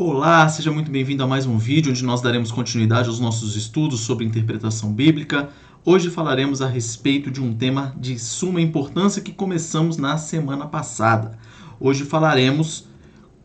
Olá, seja muito bem-vindo a mais um vídeo onde nós daremos continuidade aos nossos estudos sobre interpretação bíblica. Hoje falaremos a respeito de um tema de suma importância que começamos na semana passada. Hoje falaremos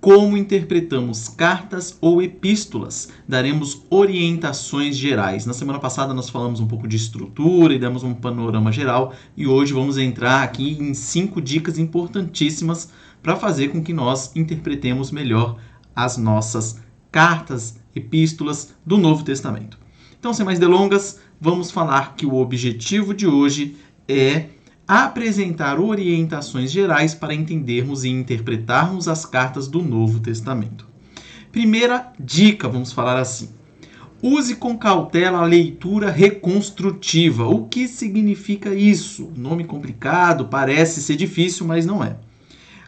como interpretamos cartas ou epístolas. Daremos orientações gerais. Na semana passada nós falamos um pouco de estrutura e demos um panorama geral. E hoje vamos entrar aqui em 5 dicas importantíssimas para fazer com que nós interpretemos melhor as nossas cartas, epístolas do Novo Testamento. Então, sem mais delongas, vamos falar que o objetivo de hoje é apresentar orientações gerais para entendermos e interpretarmos as cartas do Novo Testamento. Primeira dica, vamos falar assim. Use com cautela a leitura reconstrutiva. O que significa isso? Nome complicado, parece ser difícil, mas não é.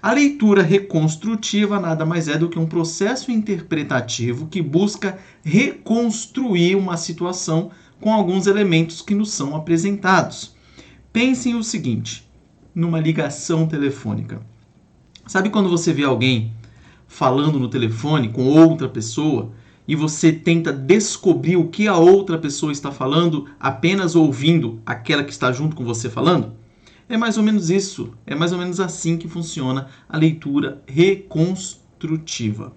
A leitura reconstrutiva nada mais é do que um processo interpretativo que busca reconstruir uma situação com alguns elementos que nos são apresentados. Pensem o seguinte, numa ligação telefônica. Sabe quando você vê alguém falando no telefone com outra pessoa e você tenta descobrir o que a outra pessoa está falando apenas ouvindo aquela que está junto com você falando? É mais ou menos isso, é mais ou menos assim que funciona a leitura reconstrutiva.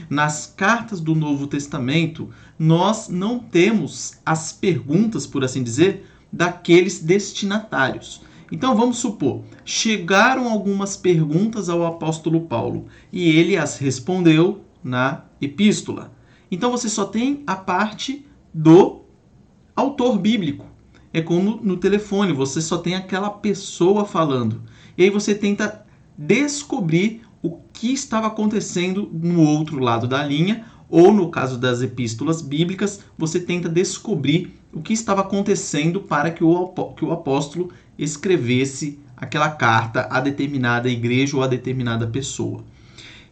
Nas cartas do Novo Testamento, nós não temos as perguntas, por assim dizer, daqueles destinatários. Então vamos supor, chegaram algumas perguntas ao apóstolo Paulo e ele as respondeu na epístola. Então você só tem a parte do autor bíblico. É como no telefone, você só tem aquela pessoa falando. E aí você tenta descobrir o que estava acontecendo no outro lado da linha, ou no caso das epístolas bíblicas, você tenta descobrir o que estava acontecendo para que o apóstolo escrevesse aquela carta a determinada igreja ou a determinada pessoa.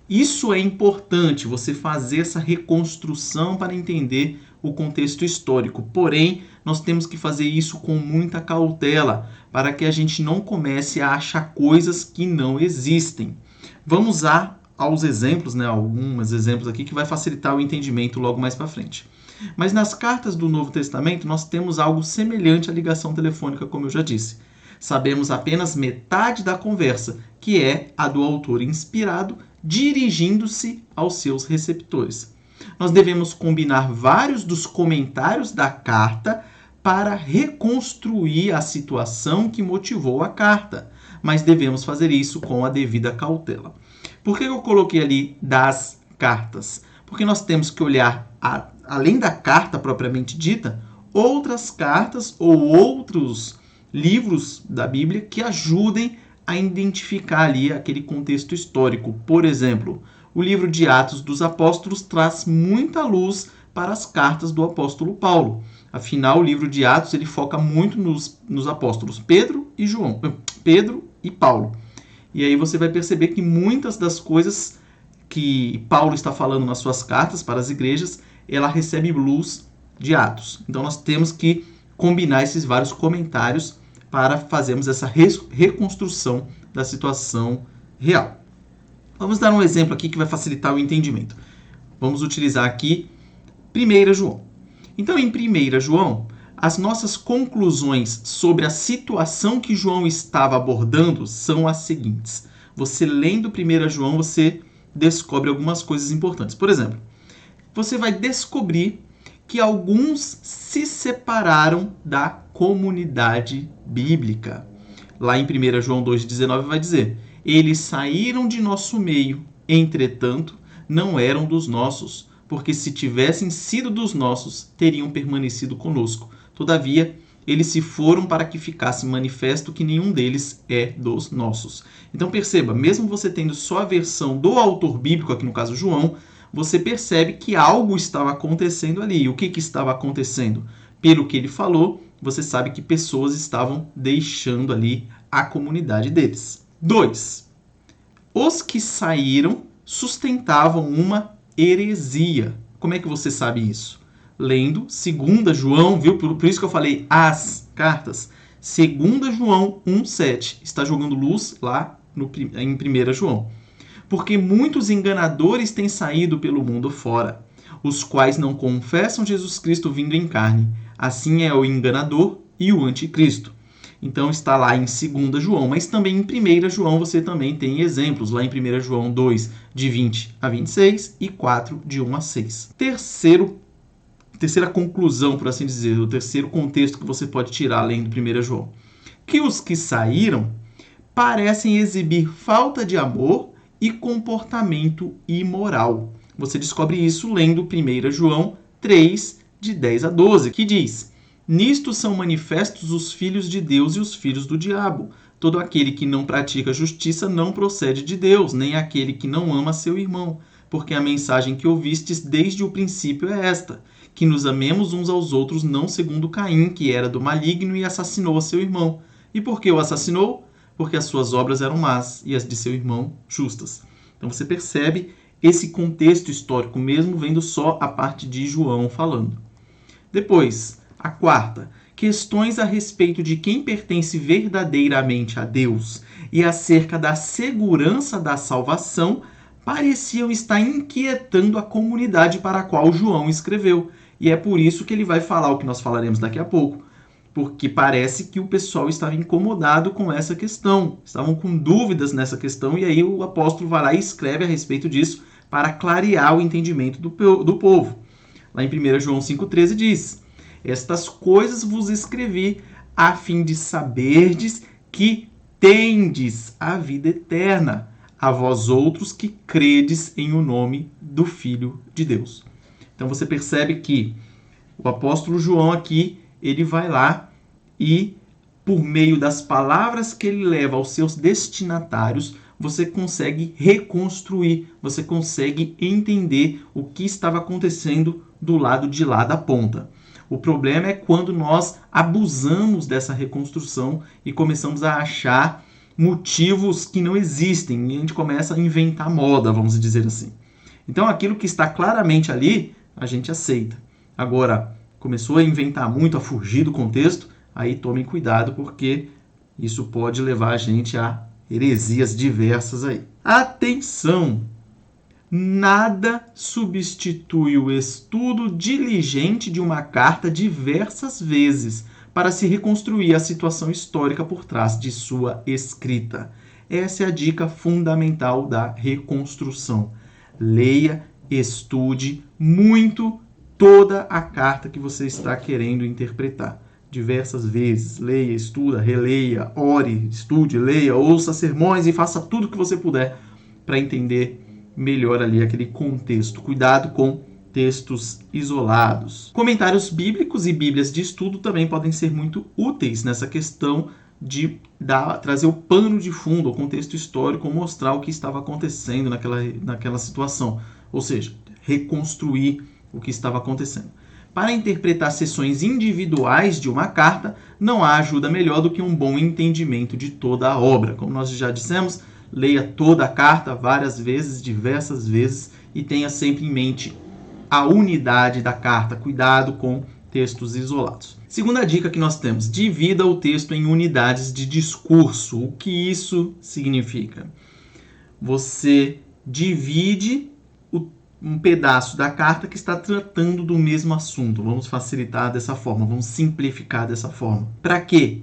Isso é importante, você fazer essa reconstrução para entender o contexto histórico. Porém, nós temos que fazer isso com muita cautela, para que a gente não comece a achar coisas que não existem. Vamos usar aos exemplos, alguns exemplos aqui que vai facilitar o entendimento logo mais para frente. Mas nas cartas do Novo Testamento, nós temos algo semelhante à ligação telefônica, como eu já disse. Sabemos apenas metade da conversa, que é a do autor inspirado, dirigindo-se aos seus receptores. Nós devemos combinar vários dos comentários da carta para reconstruir a situação que motivou a carta, mas devemos fazer isso com a devida cautela. Por que eu coloquei ali das cartas? Porque nós temos que olhar, além da carta propriamente dita, outras cartas ou outros livros da Bíblia que ajudem a identificar ali aquele contexto histórico. Por exemplo, o livro de Atos dos Apóstolos traz muita luz para as cartas do apóstolo Paulo. Afinal, o livro de Atos ele foca muito nos apóstolos Pedro e Paulo. E aí você vai perceber que muitas das coisas que Paulo está falando nas suas cartas para as igrejas, ela recebe luz de Atos. Então nós temos que combinar esses vários comentários para fazermos essa reconstrução da situação real. Vamos dar um exemplo aqui que vai facilitar o entendimento. Vamos utilizar aqui 1 João. Então, em 1 João, as nossas conclusões sobre a situação que João estava abordando são as seguintes. Você lendo 1 João, você descobre algumas coisas importantes. Por exemplo, você vai descobrir que alguns se separaram da comunidade bíblica. Lá em 1 João 2,19 vai dizer: eles saíram de nosso meio, entretanto, não eram dos nossos, porque se tivessem sido dos nossos, teriam permanecido conosco. Todavia, eles se foram para que ficasse manifesto que nenhum deles é dos nossos. Então perceba, mesmo você tendo só a versão do autor bíblico, aqui no caso João, você percebe que algo estava acontecendo ali. E o que estava acontecendo? Pelo que ele falou, você sabe que pessoas estavam deixando ali a comunidade deles. 2. Os que saíram sustentavam uma heresia. Como é que você sabe isso? Lendo 2 João, viu? Por isso que eu falei as cartas. 2 João 1,7. Está jogando luz lá em 1 João. porque muitos enganadores têm saído pelo mundo fora, os quais não confessam Jesus Cristo vindo em carne. Assim é o enganador e o anticristo. Então está lá em 2 João, mas também em 1 João você também tem exemplos, lá em 1 João 2, de 20 a 26 e 4, de 1 a 6. Terceira conclusão, por assim dizer, o terceiro contexto que você pode tirar além do 1 João. Que os que saíram parecem exibir falta de amor e comportamento imoral. Você descobre isso lendo 1 João 3, de 10 a 12, que diz: Nisto são manifestos os filhos de Deus e os filhos do diabo. Todo aquele que não pratica justiça não procede de Deus, nem aquele que não ama seu irmão. Porque a mensagem que ouvistes desde o princípio é esta, que nos amemos uns aos outros, não segundo Caim, que era do maligno e assassinou a seu irmão. E por que o assassinou? Porque as suas obras eram más e as de seu irmão justas. Então você percebe esse contexto histórico, mesmo vendo só a parte de João falando. Depois, a quarta, questões a respeito de quem pertence verdadeiramente a Deus e acerca da segurança da salvação pareciam estar inquietando a comunidade para a qual João escreveu. E é por isso que ele vai falar o que nós falaremos daqui a pouco, porque parece que o pessoal estava incomodado com essa questão, estavam com dúvidas nessa questão, e aí o apóstolo vai lá e escreve a respeito disso para clarear o entendimento do povo. Lá em 1 João 5,13 diz: Estas coisas vos escrevi a fim de saberdes que tendes a vida eterna, a vós outros que credes em o nome do Filho de Deus. Então você percebe que o apóstolo João aqui, ele vai lá e, por meio das palavras que ele leva aos seus destinatários, você consegue reconstruir, você consegue entender o que estava acontecendo do lado de lá da ponta. O problema é quando nós abusamos dessa reconstrução e começamos a achar motivos que não existem e a gente começa a inventar moda, vamos dizer assim. Então aquilo que está claramente ali, a gente aceita. Agora, começou a inventar muito, a fugir do contexto, aí tomem cuidado, porque isso pode levar a gente a heresias diversas aí. Atenção! Nada substitui o estudo diligente de uma carta diversas vezes para se reconstruir a situação histórica por trás de sua escrita. Essa é a dica fundamental da reconstrução. Leia, estude muito toda a carta que você está querendo interpretar. Diversas vezes. Leia, estuda, releia, ore, estude, leia, ouça sermões e faça tudo o que você puder para entender melhor ali aquele contexto. Cuidado com textos isolados. Comentários bíblicos e bíblias de estudo também podem ser muito úteis nessa questão de trazer o pano de fundo, o contexto histórico, mostrar o que estava acontecendo naquela situação. Ou seja, reconstruir o que estava acontecendo. Para interpretar seções individuais de uma carta, não há ajuda melhor do que um bom entendimento de toda a obra. Como nós já dissemos, leia toda a carta várias vezes, diversas vezes, e tenha sempre em mente a unidade da carta. Cuidado com textos isolados. Segunda dica que nós temos: divida o texto em unidades de discurso. O que isso significa? Você divide um pedaço da carta que está tratando do mesmo assunto. Vamos facilitar dessa forma, vamos simplificar dessa forma. Para quê?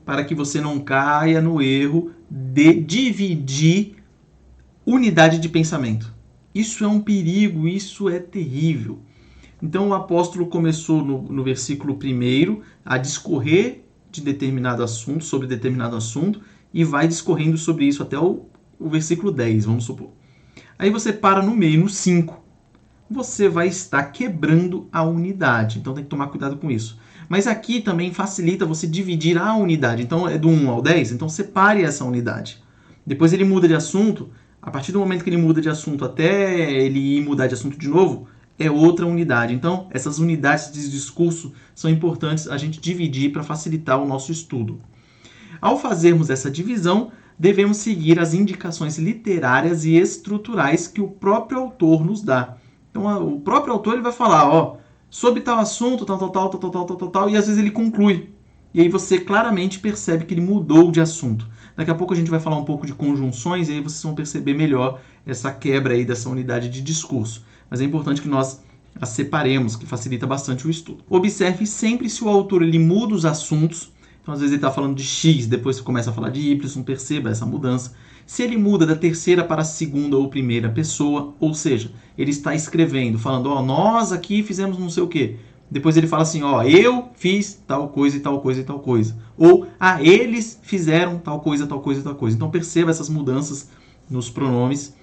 Para que você não caia no erro de dividir unidade de pensamento. Isso é um perigo, isso é terrível. Então o apóstolo começou no versículo 1 a discorrer de determinado assunto, sobre determinado assunto, e vai discorrendo sobre isso até o versículo 10, vamos supor. Aí você para no meio, no 5. Você vai estar quebrando a unidade. Então tem que tomar cuidado com isso. Mas aqui também facilita você dividir a unidade. Então é do 1 ao 10, então separe essa unidade. Depois ele muda de assunto. A partir do momento que ele muda de assunto até ele ir mudar de assunto de novo, é outra unidade. Então essas unidades de discurso são importantes a gente dividir para facilitar o nosso estudo. Ao fazermos essa divisão, devemos seguir as indicações literárias e estruturais que o próprio autor nos dá. Então, o próprio autor ele vai falar, sobre tal assunto, tal, e às vezes ele conclui. E aí você claramente percebe que ele mudou de assunto. Daqui a pouco a gente vai falar um pouco de conjunções e aí vocês vão perceber melhor essa quebra aí dessa unidade de discurso. Mas é importante que nós as separemos, que facilita bastante o estudo. Observe sempre se o autor ele muda os assuntos. Então, às vezes ele está falando de X, depois começa a falar de Y, perceba essa mudança. Se ele muda da terceira para a segunda ou primeira pessoa, ou seja, ele está escrevendo, falando, nós aqui fizemos não sei o quê. Depois ele fala assim, eu fiz tal coisa e tal coisa e tal coisa. Ou, eles fizeram tal coisa, tal coisa e tal coisa. Então, perceba essas mudanças nos pronomes.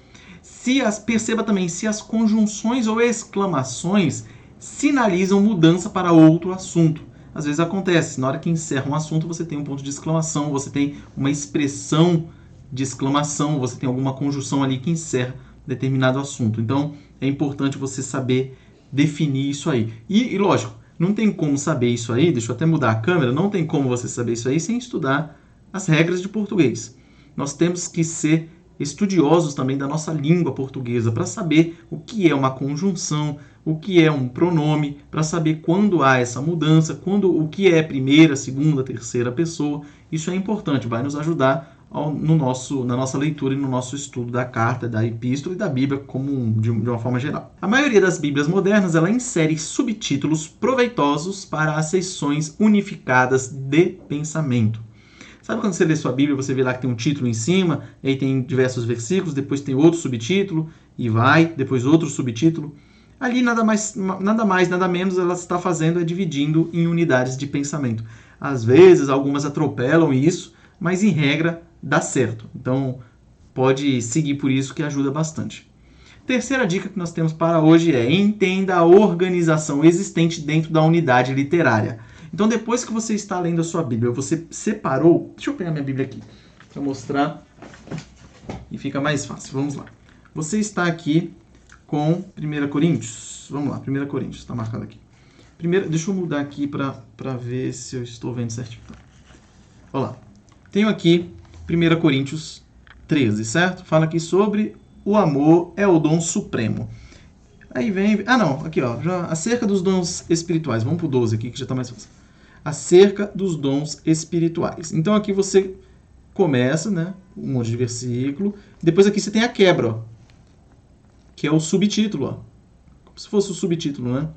Perceba também se as conjunções ou exclamações sinalizam mudança para outro assunto. Às vezes acontece, na hora que encerra um assunto, você tem um ponto de exclamação, você tem uma expressão de exclamação, você tem alguma conjunção ali que encerra determinado assunto. Então, é importante você saber definir isso aí. E lógico, não tem como saber isso aí, deixa eu até mudar a câmera, não tem como você saber isso aí sem estudar as regras de português. Nós temos que ser estudiosos também da nossa língua portuguesa para saber o que é uma conjunção, o que é um pronome, para saber quando há essa mudança, o que é primeira, segunda, terceira pessoa. Isso é importante, vai nos ajudar na nossa leitura e no nosso estudo da carta, da epístola e da Bíblia de uma forma geral. A maioria das Bíblias modernas ela insere subtítulos proveitosos para as seções unificadas de pensamento. Sabe quando você lê sua Bíblia, você vê lá que tem um título em cima, e aí tem diversos versículos, depois tem outro subtítulo, e depois outro subtítulo. Ali nada mais, nada menos ela está fazendo é dividindo em unidades de pensamento. Às vezes, algumas atropelam isso, mas em regra dá certo. Então, pode seguir por isso que ajuda bastante. Terceira dica que nós temos para hoje é entenda a organização existente dentro da unidade literária. Então, depois que você está lendo a sua Bíblia, você separou... Deixa eu pegar minha Bíblia aqui para mostrar e fica mais fácil. Vamos lá. Você está aqui com 1 Coríntios. Vamos lá, 1 Coríntios, está marcado aqui. Deixa eu mudar aqui para ver se eu estou vendo certinho. Olha lá. Tenho aqui 1 Coríntios 13, certo? Fala aqui sobre o amor é o dom supremo. Aí vem... aqui já acerca dos dons espirituais. Vamos para o 12 aqui, que já está mais fácil. Acerca dos dons espirituais. Então aqui você começa, um monte de versículo. Depois aqui você tem a quebra, que é o subtítulo, como se fosse o subtítulo,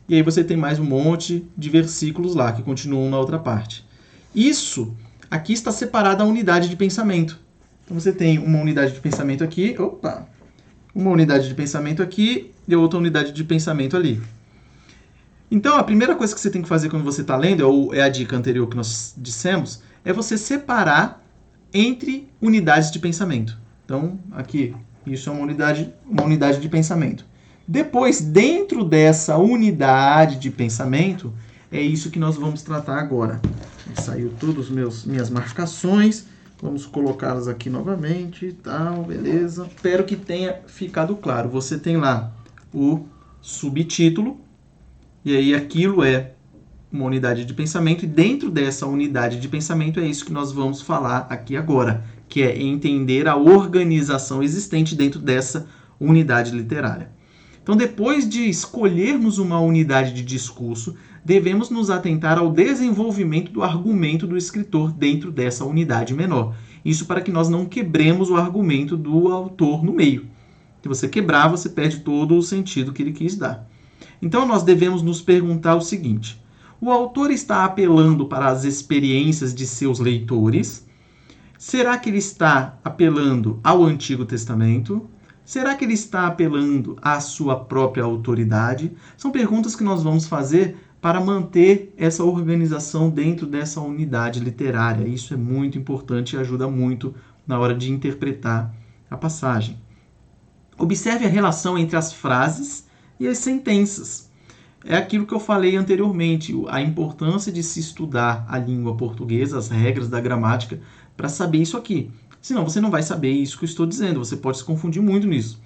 E aí você tem mais um monte de versículos lá, que continuam na outra parte. Isso aqui está separado da unidade de pensamento. Então você tem uma unidade de pensamento aqui, uma unidade de pensamento aqui e outra unidade de pensamento ali. Então, a primeira coisa que você tem que fazer quando você está lendo, é a dica anterior que nós dissemos, é você separar entre unidades de pensamento. Então, aqui, isso é uma unidade de pensamento. Depois, dentro dessa unidade de pensamento, é isso que nós vamos tratar agora. Saiu todas minhas marcações. Vamos colocá-las aqui novamente e tal, beleza. Espero que tenha ficado claro. Você tem lá o subtítulo, e aí aquilo é uma unidade de pensamento, e dentro dessa unidade de pensamento é isso que nós vamos falar aqui agora, que é entender a organização existente dentro dessa unidade literária. Então, depois de escolhermos uma unidade de discurso, devemos nos atentar ao desenvolvimento do argumento do escritor dentro dessa unidade menor. Isso para que nós não quebremos o argumento do autor no meio. Se você quebrar, você perde todo o sentido que ele quis dar. Então, nós devemos nos perguntar o seguinte: o autor está apelando para as experiências de seus leitores? Será que ele está apelando ao Antigo Testamento? Será que ele está apelando à sua própria autoridade? São perguntas que nós vamos fazer para manter essa organização dentro dessa unidade literária. Isso é muito importante e ajuda muito na hora de interpretar a passagem. Observe a relação entre as frases e as sentenças. É aquilo que eu falei anteriormente, a importância de se estudar a língua portuguesa, as regras da gramática, para saber isso aqui. Senão você não vai saber isso que eu estou dizendo, você pode se confundir muito nisso.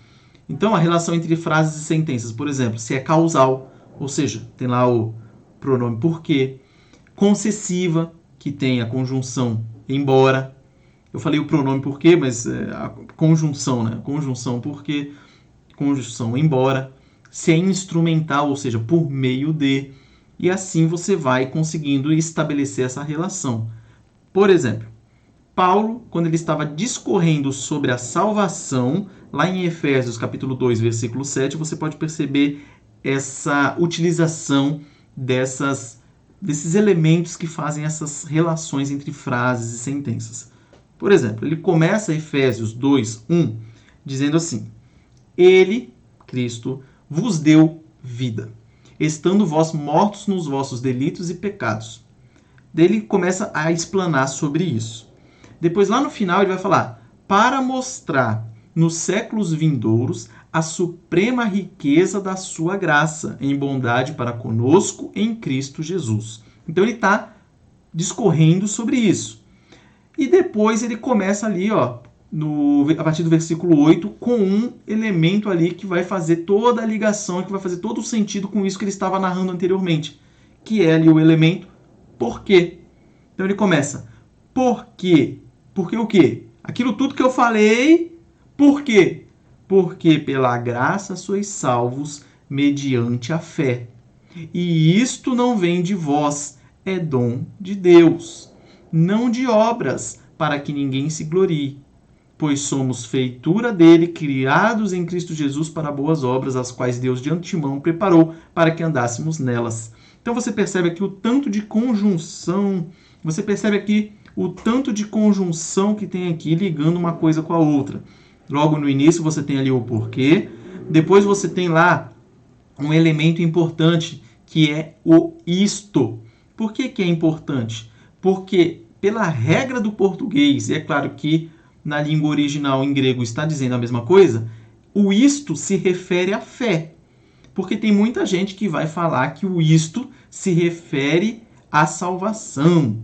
Então, a relação entre frases e sentenças, por exemplo, se é causal, ou seja, tem lá o pronome porque, concessiva, que tem a conjunção embora. Eu falei o pronome porque, mas a conjunção, Conjunção porque, conjunção embora. Se é instrumental, ou seja, por meio de. E assim você vai conseguindo estabelecer essa relação. Por exemplo, Paulo, quando ele estava discorrendo sobre a salvação, lá em Efésios capítulo 2, versículo 7, você pode perceber essa utilização desses elementos que fazem essas relações entre frases e sentenças. Por exemplo, ele começa Efésios 2, 1, dizendo assim: Ele, Cristo, vos deu vida, estando vós mortos nos vossos delitos e pecados. Daí ele começa a explanar sobre isso. Depois, lá no final, ele vai falar: para mostrar nos séculos vindouros a suprema riqueza da sua graça, em bondade para conosco em Cristo Jesus. Então, ele está discorrendo sobre isso. E depois ele começa ali, ó, a partir do versículo 8, com um elemento ali que vai fazer toda a ligação, que vai fazer todo o sentido com isso que ele estava narrando anteriormente, que é ali o elemento por quê. Então ele começa, por quê? Por que o quê? Aquilo tudo que eu falei, por quê? Porque pela graça sois salvos mediante a fé. E isto não vem de vós, é dom de Deus, não de obras, para que ninguém se glorie. Pois somos feitura dele, criados em Cristo Jesus para boas obras, as quais Deus de antemão preparou para que andássemos nelas. Então você percebe aqui o tanto de conjunção, você percebe aqui o tanto de conjunção que tem aqui ligando uma coisa com a outra. Logo no início você tem ali o porquê, depois você tem lá um elemento importante que é o isto. Por que é importante? Porque pela regra do português, e é claro que na língua original em grego está dizendo a mesma coisa, o isto se refere à fé. Porque tem muita gente que vai falar que o isto se refere à salvação.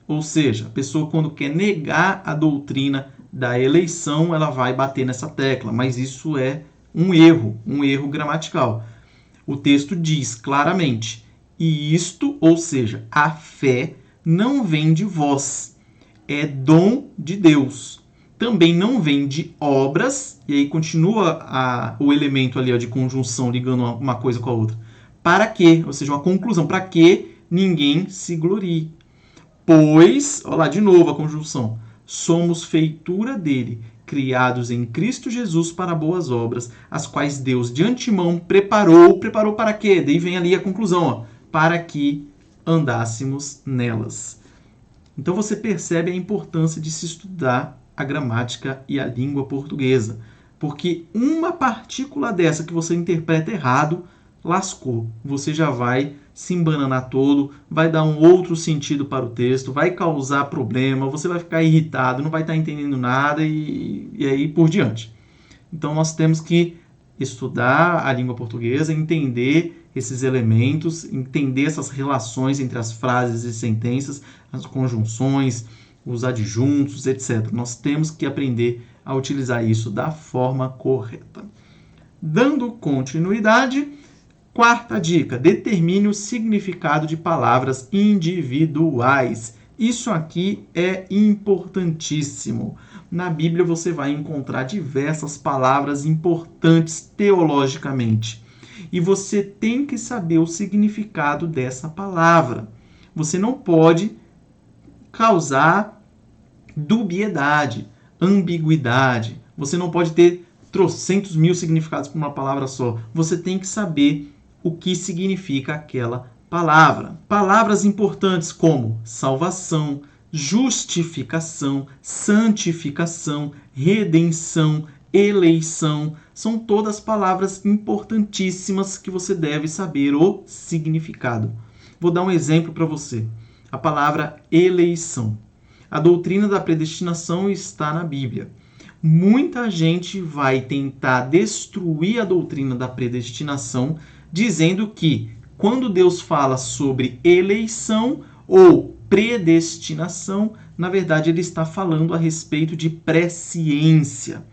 Ou seja, a pessoa quando quer negar a doutrina da eleição, ela vai bater nessa tecla. Mas isso é um erro gramatical. O texto diz claramente, e isto, ou seja, a fé, não vem de vós, é dom de Deus. Também não vem de obras, e aí continua o elemento ali ó, de conjunção ligando uma coisa com a outra. Para quê? Ou seja, uma conclusão. Para que ninguém se glorie. Pois, olha lá de novo a conjunção, somos feitura dele, criados em Cristo Jesus para boas obras, as quais Deus de antemão preparou. Preparou para quê? Daí vem ali a conclusão, ó, para que andássemos nelas. Então você percebe a importância de se estudar a gramática e a língua portuguesa, porque uma partícula dessa que você interpreta errado, lascou. Você já vai se embananar todo, vai dar um outro sentido para o texto, vai causar problema, você vai ficar irritado, não vai estar entendendo nada e aí por diante. Então nós temos que estudar a língua portuguesa, entender esses elementos, entender essas relações entre as frases e sentenças, as conjunções, os adjuntos, etc. Nós temos que aprender a utilizar isso da forma correta. Dando continuidade, quarta dica, determine o significado de palavras individuais. Isso aqui é importantíssimo. Na Bíblia você vai encontrar diversas palavras importantes teologicamente. E você tem que saber o significado dessa palavra. Você não pode causar dubiedade, ambiguidade. Você não pode ter trocentos mil significados para uma palavra só. Você tem que saber o que significa aquela palavra. Palavras importantes como salvação, justificação, santificação, redenção, eleição, são todas palavras importantíssimas que você deve saber o significado. Vou dar um exemplo para você. A palavra eleição. A doutrina da predestinação está na Bíblia. Muita gente vai tentar destruir a doutrina da predestinação, dizendo que quando Deus fala sobre eleição ou predestinação, na verdade ele está falando a respeito de presciência.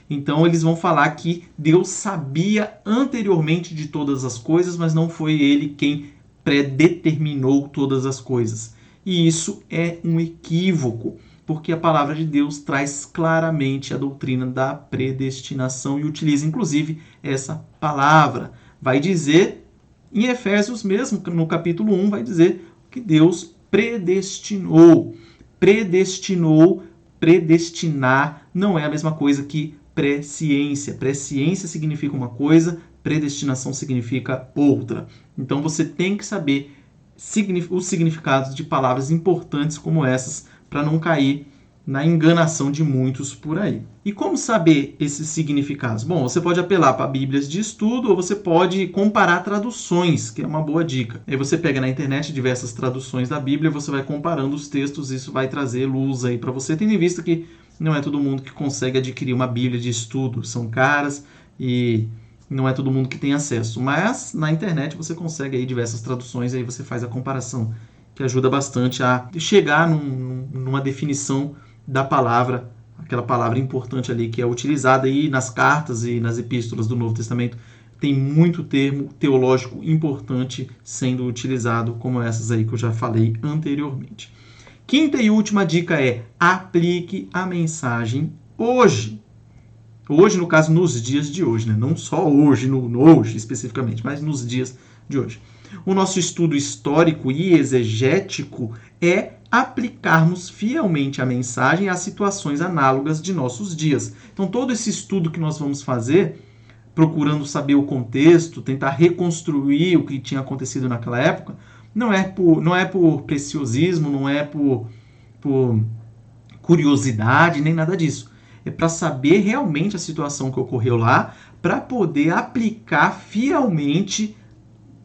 Então eles vão falar que Deus sabia anteriormente de todas as coisas, mas não foi ele quem predeterminou todas as coisas. E isso é um equívoco, porque a palavra de Deus traz claramente a doutrina da predestinação e utiliza inclusive essa palavra. Vai dizer, em Efésios mesmo, no capítulo 1, vai dizer que Deus predestinou, predestinar não é a mesma coisa que presciência. Presciência significa uma coisa, predestinação significa outra. Então você tem que saber os significados de palavras importantes como essas para não cair na enganação de muitos por aí. E como saber esses significados? Bom, você pode apelar para bíblias de estudo ou você pode comparar traduções, que é uma boa dica. Aí você pega na internet diversas traduções da Bíblia, você vai comparando os textos, isso vai trazer luz aí para você, tendo em vista que não é todo mundo que consegue adquirir uma Bíblia de estudo, são caras e não é todo mundo que tem acesso. Mas na internet você consegue aí diversas traduções, aí você faz a comparação, que ajuda bastante a chegar numa definição da palavra, aquela palavra importante ali que é utilizada aí nas cartas e nas epístolas do Novo Testamento. Tem muito termo teológico importante sendo utilizado, como essas aí que eu já falei anteriormente. Quinta e última dica é: aplique a mensagem hoje. Hoje, no caso, nos dias de hoje, né? Não só hoje, no hoje especificamente, mas nos dias de hoje. O nosso estudo histórico e exegético é aplicarmos fielmente a mensagem às situações análogas de nossos dias. Então, todo esse estudo que nós vamos fazer, procurando saber o contexto, tentar reconstruir o que tinha acontecido naquela época, não é por preciosismo, não é por curiosidade, nem nada disso. É para saber realmente a situação que ocorreu lá, para poder aplicar fielmente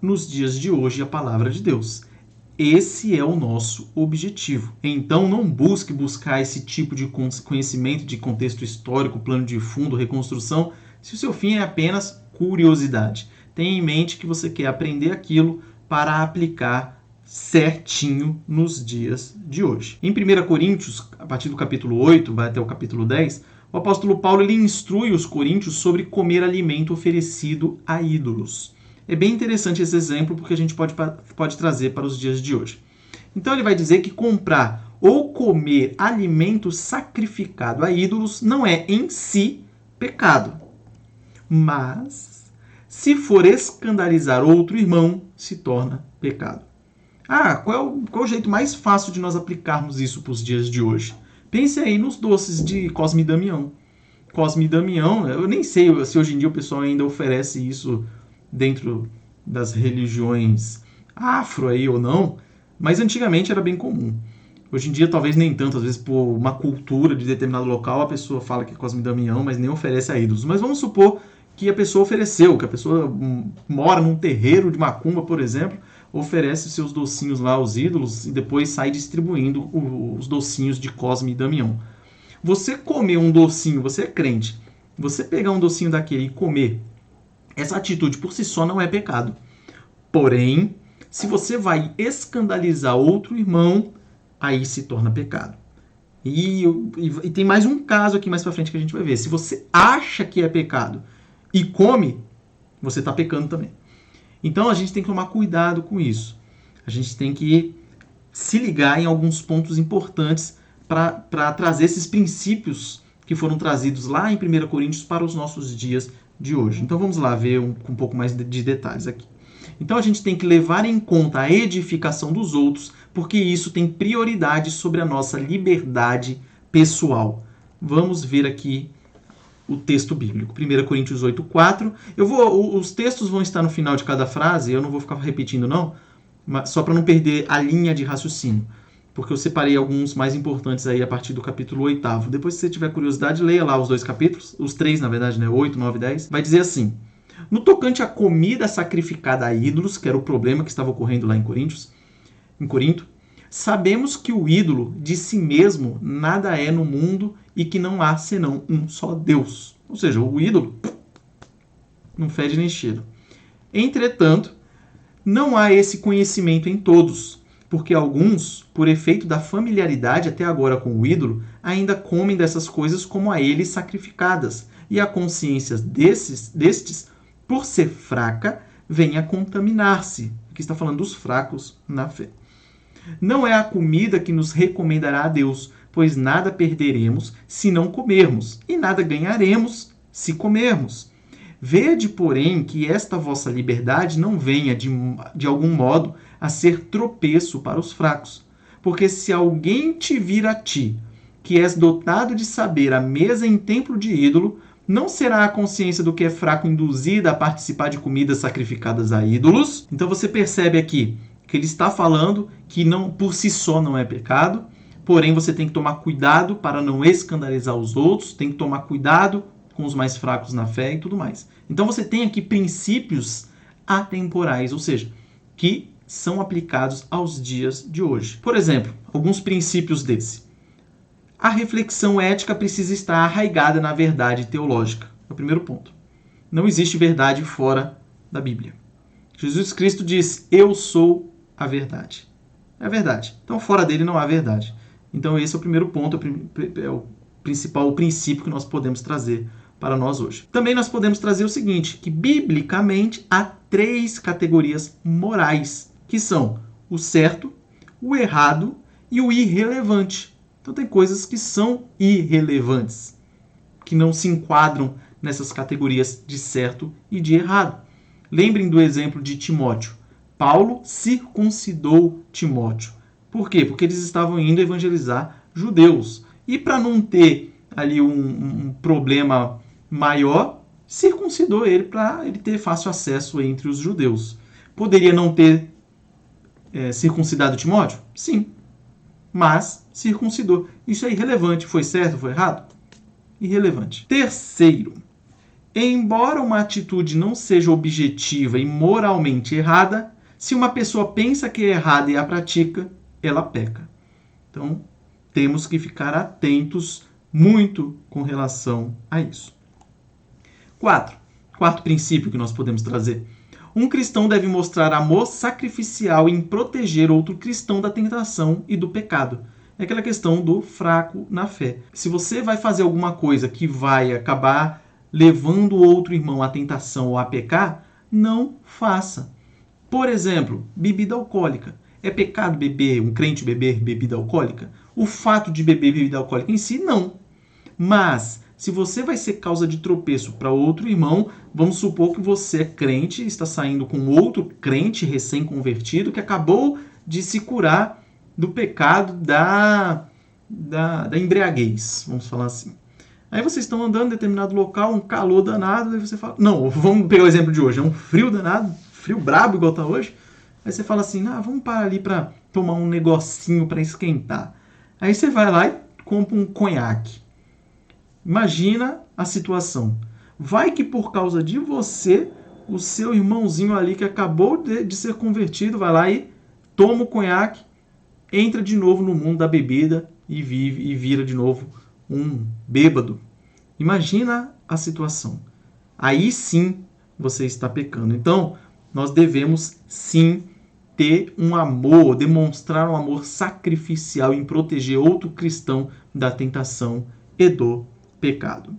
nos dias de hoje a palavra de Deus. Esse é o nosso objetivo. Então não busque buscar esse tipo de conhecimento de contexto histórico, plano de fundo, reconstrução, se o seu fim é apenas curiosidade. Tenha em mente que você quer aprender aquilo para aplicar certinho nos dias de hoje. Em 1 Coríntios, a partir do capítulo 8, vai até o capítulo 10, o apóstolo Paulo ele instrui os coríntios sobre comer alimento oferecido a ídolos. É bem interessante esse exemplo porque a gente pode trazer para os dias de hoje. Então ele vai dizer que comprar ou comer alimento sacrificado a ídolos não é em si pecado. Mas, se for escandalizar outro irmão, se torna pecado. Qual é o jeito mais fácil de nós aplicarmos isso para os dias de hoje? Pense aí nos doces de Cosme e Damião. Cosme e Damião, eu nem sei se hoje em dia o pessoal ainda oferece isso dentro das religiões afro aí ou não, mas antigamente era bem comum. Hoje em dia talvez nem tanto, às vezes por uma cultura de determinado local a pessoa fala que é Cosme e Damião, mas nem oferece a ídolos. Mas vamos supor que a pessoa ofereceu, que a pessoa mora num terreiro de macumba, por exemplo, oferece seus docinhos lá aos ídolos e depois sai distribuindo os docinhos de Cosme e Damião. Você comer um docinho, você é crente, você pegar um docinho daquele e comer, essa atitude por si só não é pecado. Porém, se você vai escandalizar outro irmão, aí se torna pecado. E tem mais um caso aqui mais pra frente que a gente vai ver. Se você acha que é pecado e come, você está pecando também. Então a gente tem que tomar cuidado com isso. A gente tem que se ligar em alguns pontos importantes para trazer esses princípios que foram trazidos lá em 1 Coríntios para os nossos dias de hoje. Então vamos lá ver com um pouco mais de detalhes aqui. Então a gente tem que levar em conta a edificação dos outros, porque isso tem prioridade sobre a nossa liberdade pessoal. Vamos ver aqui o texto bíblico. 1 Coríntios 8:4. Os textos vão estar no final de cada frase, eu não vou ficar repetindo não, mas só para não perder a linha de raciocínio, porque eu separei alguns mais importantes aí a partir do capítulo 8º. Depois, se você tiver curiosidade, leia lá os 2 capítulos, os 3 na verdade, né? 8, 9 e 10. Vai dizer assim: no tocante à comida sacrificada a ídolos, que era o problema que estava ocorrendo lá em Corinto, sabemos que o ídolo de si mesmo nada é no mundo e que não há senão um só Deus. Ou seja, o ídolo não fede nem cheira. Entretanto, não há esse conhecimento em todos, porque alguns, por efeito da familiaridade até agora com o ídolo, ainda comem dessas coisas como a ele sacrificadas, e a consciência destes, por ser fraca, vem a contaminar-se. Aqui está falando dos fracos na fé. Não é a comida que nos recomendará a Deus, pois nada perderemos se não comermos, e nada ganharemos se comermos. Vede, porém, que esta vossa liberdade não venha, de algum modo, a ser tropeço para os fracos. Porque se alguém te vir a ti, que és dotado de saber a mesa em templo de ídolo, não será a consciência do que é fraco induzida a participar de comidas sacrificadas a ídolos. Então você percebe aqui que ele está falando que não por si só não é pecado, porém você tem que tomar cuidado para não escandalizar os outros, tem que tomar cuidado com os mais fracos na fé e tudo mais. Então você tem aqui princípios atemporais, ou seja, que são aplicados aos dias de hoje. Por exemplo, alguns princípios desse. A reflexão ética precisa estar arraigada na verdade teológica. É o primeiro ponto. Não existe verdade fora da Bíblia. Jesus Cristo diz, eu sou a verdade. É a verdade. Então, fora dele não há verdade. Então, esse é o primeiro ponto, é o principal princípio que nós podemos trazer para nós hoje. Também nós podemos trazer o seguinte, que biblicamente há 3 categorias morais, que são o certo, o errado e o irrelevante. Então tem coisas que são irrelevantes, que não se enquadram nessas categorias de certo e de errado. Lembrem do exemplo de Timóteo. Paulo circuncidou Timóteo. Por quê? Porque eles estavam indo evangelizar judeus. E para não ter ali um problema maior, circuncidou ele para ele ter fácil acesso entre os judeus. Poderia não ter circuncidado Timóteo? Sim. Mas circuncidou. Isso é irrelevante. Foi certo ou foi errado? Irrelevante. Terceiro, embora uma atitude não seja objetiva e moralmente errada, se uma pessoa pensa que é errada e a pratica, ela peca. Então, temos que ficar atentos muito com relação a isso. Quarto princípio que nós podemos trazer. Um cristão deve mostrar amor sacrificial em proteger outro cristão da tentação e do pecado. É aquela questão do fraco na fé. Se você vai fazer alguma coisa que vai acabar levando o outro irmão à tentação ou a pecar, não faça. Por exemplo, bebida alcoólica. É pecado beber, um crente beber bebida alcoólica? O fato de beber bebida alcoólica em si, não. Mas, se você vai ser causa de tropeço para outro irmão, vamos supor que você é crente, está saindo com outro crente recém-convertido que acabou de se curar do pecado da embriaguez, vamos falar assim. Aí vocês estão andando em determinado local, um calor danado, aí você fala... Não, vamos pegar o exemplo de hoje, é um frio danado, frio brabo igual está hoje. Aí você fala assim, vamos parar ali para tomar um negocinho para esquentar. Aí você vai lá e compra um conhaque. Imagina a situação. Vai que por causa de você, o seu irmãozinho ali que acabou de ser convertido, vai lá e toma o conhaque, entra de novo no mundo da bebida e vive e vira de novo um bêbado. Imagina a situação. Aí sim você está pecando. Então, nós devemos sim ter um amor, demonstrar um amor sacrificial em proteger outro cristão da tentação e do pecado.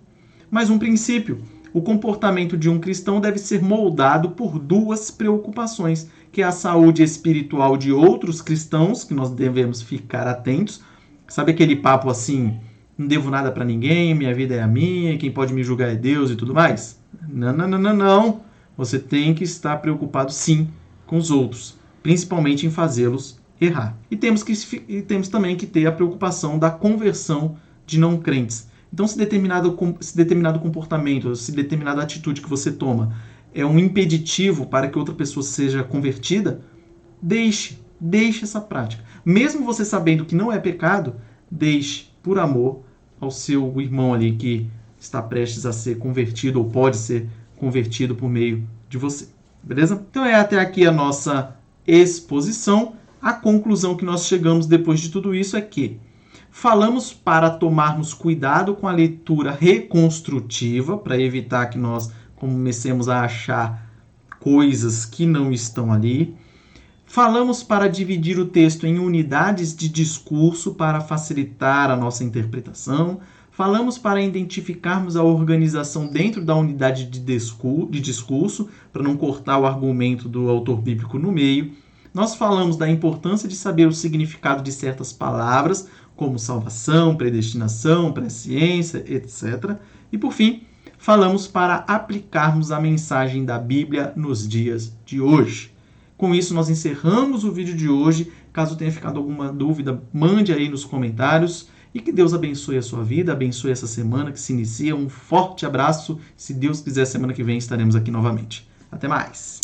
Mais um princípio. O comportamento de um cristão deve ser moldado por 2 preocupações, que é a saúde espiritual de outros cristãos, que nós devemos ficar atentos. Sabe aquele papo assim, não devo nada para ninguém, minha vida é a minha, quem pode me julgar é Deus e tudo mais? Não. Você tem que estar preocupado sim com os outros, principalmente em fazê-los errar. E temos também que ter a preocupação da conversão de não crentes. Então, se determinado comportamento, se determinada atitude que você toma é um impeditivo para que outra pessoa seja convertida, deixe essa prática. Mesmo você sabendo que não é pecado, deixe por amor ao seu irmão ali que está prestes a ser convertido ou pode ser convertido por meio de você. Beleza? Então é até aqui a nossa exposição. A conclusão que nós chegamos depois de tudo isso é que falamos para tomarmos cuidado com a leitura reconstrutiva, para evitar que nós comecemos a achar coisas que não estão ali. Falamos para dividir o texto em unidades de discurso para facilitar a nossa interpretação. Falamos para identificarmos a organização dentro da unidade de discurso, para não cortar o argumento do autor bíblico no meio. Nós falamos da importância de saber o significado de certas palavras, como salvação, predestinação, presciência, etc. E, por fim, falamos para aplicarmos a mensagem da Bíblia nos dias de hoje. Com isso, nós encerramos o vídeo de hoje. Caso tenha ficado alguma dúvida, mande aí nos comentários. E que Deus abençoe a sua vida, abençoe essa semana que se inicia. Um forte abraço. Se Deus quiser, semana que vem estaremos aqui novamente. Até mais!